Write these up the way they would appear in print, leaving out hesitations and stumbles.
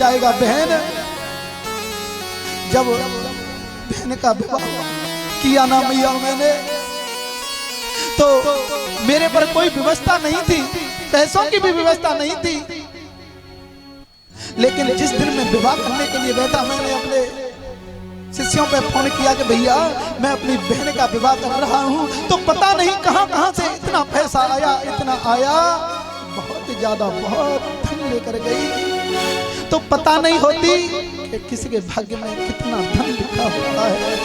जाएगा बहन। जब बहन का विवाह किया ना मैया मैंने, तो मेरे पर कोई व्यवस्था नहीं थी, पैसों की भी व्यवस्था नहीं थी। लेकिन जिस दिन मैं विवाह करने के लिए बैठा, मैंने अपने शिष्यों पे फोन किया कि भैया मैं अपनी बहन का विवाह कर रहा हूं। तो पता नहीं कहां से इतना पैसा आया, इतना आया, बहुत ज्यादा, बहुत धन लेकर गई। तो पता नहीं होती कि किसी के भाग्य में कितना धन लिखा होता है।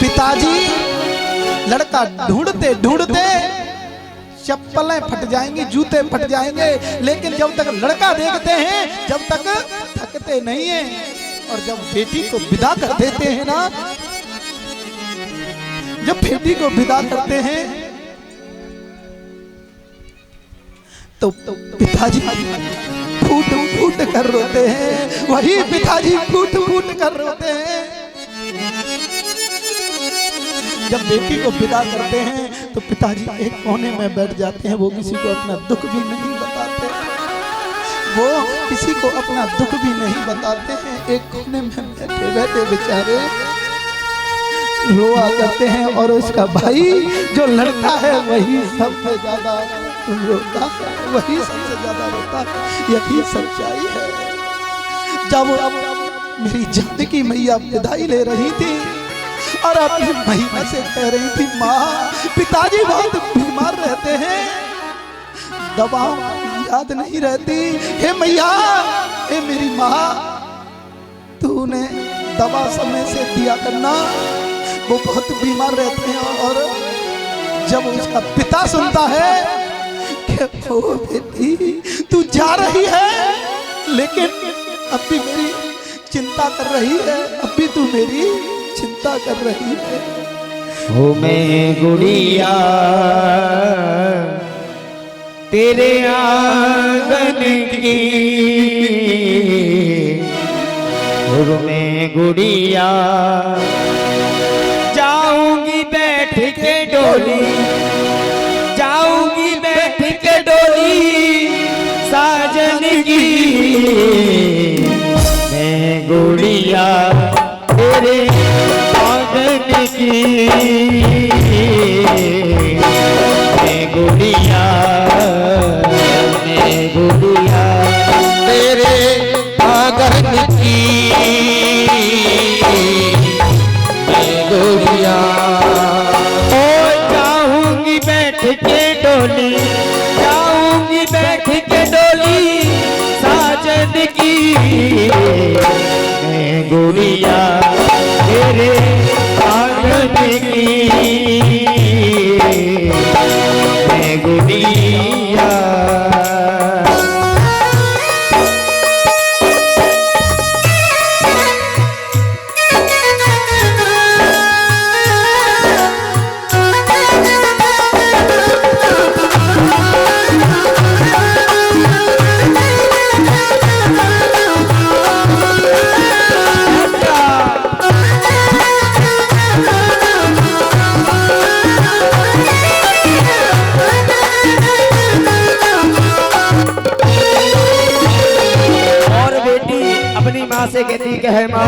पिताजी लड़का ढूंढते ढूंढते चप्पलें फट जाएंगी, जूते फट जाएंगे, लेकिन जब तक लड़का देखते हैं जब तक थकते नहीं हैं। और जब बेटी को विदा कर देते हैं ना, जब बेटी को विदा करते हैं तो पिताजी फूट फूट कर रोते हैं। वही पिताजी फूट फूट कर रोते हैं। जब बेटी को विदा करते हैं तो पिताजी एक कोने में बैठ जाते हैं। वो किसी को अपना दुख भी नहीं बताते, वो किसी को अपना दुख भी नहीं बताते हैं। एक कोने में बैठे बैठे बेचारे रोआ करते हैं। और उसका भाई जो लड़का है वही सबसे ज्यादा रोता है, वही सबसे ज्यादा रोता है। यही सच्चाई है। जब मेरी जानकी मैया विदाई ले रही थी और अपनी महिमा से कह रही थी, माँ पिताजी बहुत बीमार रहते हैं, दवाओं याद नहीं रहती। हे मैया, हे मेरी माँ, तूने दवा समय से दिया करना, वो बहुत बीमार रहते हैं। और जब उसका पिता सुनता है कि ओ बेटी तू जा रही है, लेकिन अब भी मेरी चिंता कर रही है, अब भी तू मेरी चिंता कर रही है। हो मैं गुड़िया तेरे आंगन की, हो मैं गुड़िया जाऊंगी बैठ के डोली, जाऊंगी बैठ के डोली साजन की। मैं गुड़िया तेरे आंगन की, मैं गुड़िया तेरे आंगन की, मैं गुड़िया ओ जाऊंगी बैठ के डोली, जाऊंगी बैठ के डोली साजन की। मैं गुड़िया तेरे आंगन की, मैं गुड़िया। से कहती कि है माँ,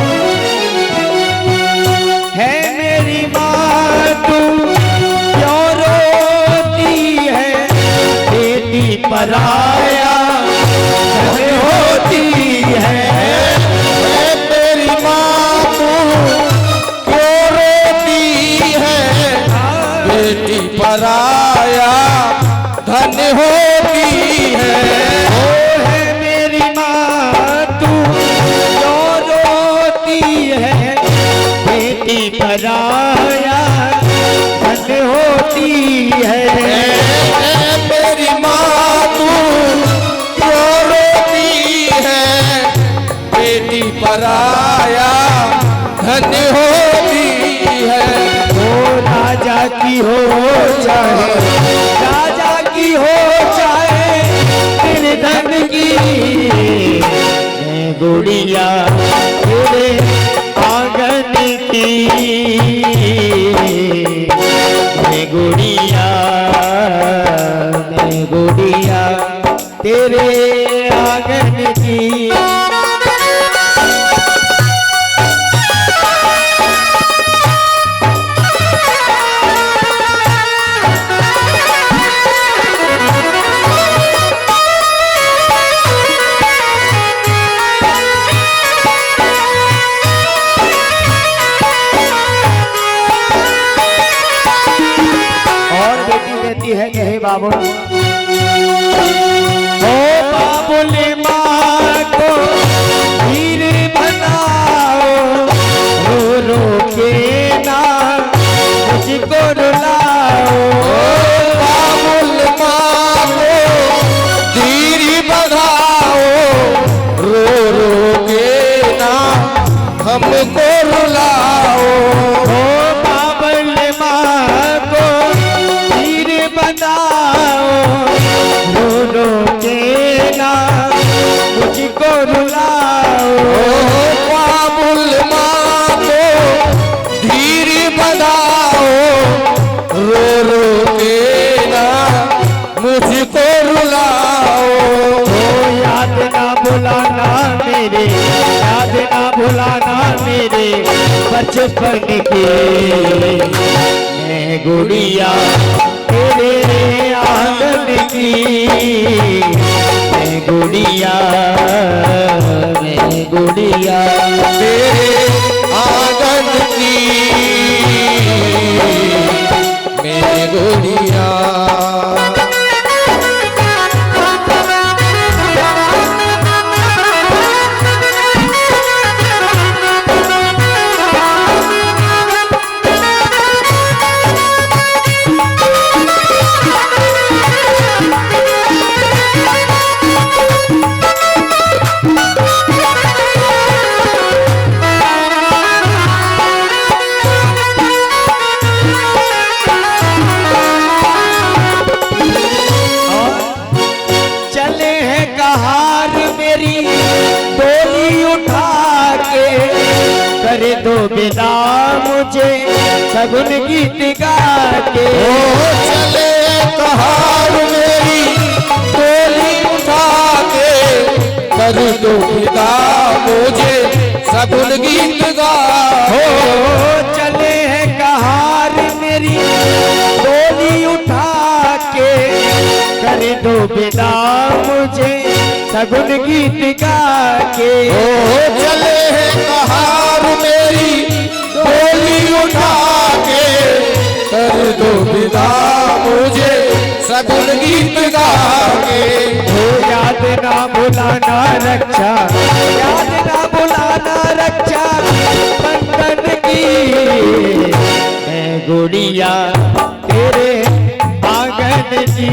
है मेरी माँ तू क्यों रोती है, बेटी पराया घर होती है। मेरी माँ तू क्यों रोती है, बेटी पराया धन होती है। पराया धन होती है। मेरी माँ तू क्यों रोती है, बेटी पराया धन होती है। वो राजा की हो चाहे, राजा की हो चाहे निर्धन की, मैं गुड़िया तेरे आंगन की, मैं गुड़िया, मैं गुड़िया तेरे आंगन की। है कहे बाबू ओ बाबुल माँ को वीर बनाओ रो रो के ना मुझको रुलाओ बाबुल माँ को धीर बधाओ रो रो के ना हमको रुलाओ ओ बाबुल माँ को वीर बनाओ रो रो के ना मुझको रुलाओ बाबुल माँ को धीर बधाओ रो रो के ना मुझको रुलाओ याद ना भुलाना मेरे याद ना भुलाना मेरे बचपन की मैं गुड़िया तेरे आंगन की मैं गुड़िया तेरे आंगन की मैं गुड़िया चले हैं कहार मेरी डोली उठा के कर दो बिना मुझे सगुन गीत गा के चले कहार मेरी डोली उठा के कर दो पिता मुझे सगुन गीत गा हो चले हैं कहार मेरी डोली उठा के कर दो बिना मुझे सगुन गीत गा के चले हैं कहार मेरी डोली उठा के कर दो विदा मुझे सगुन गीत गा के हो याद ना भुलाना रक्षा याद ना भुलाना रक्षा बंधन की मैं गुड़िया तेरे आंगन की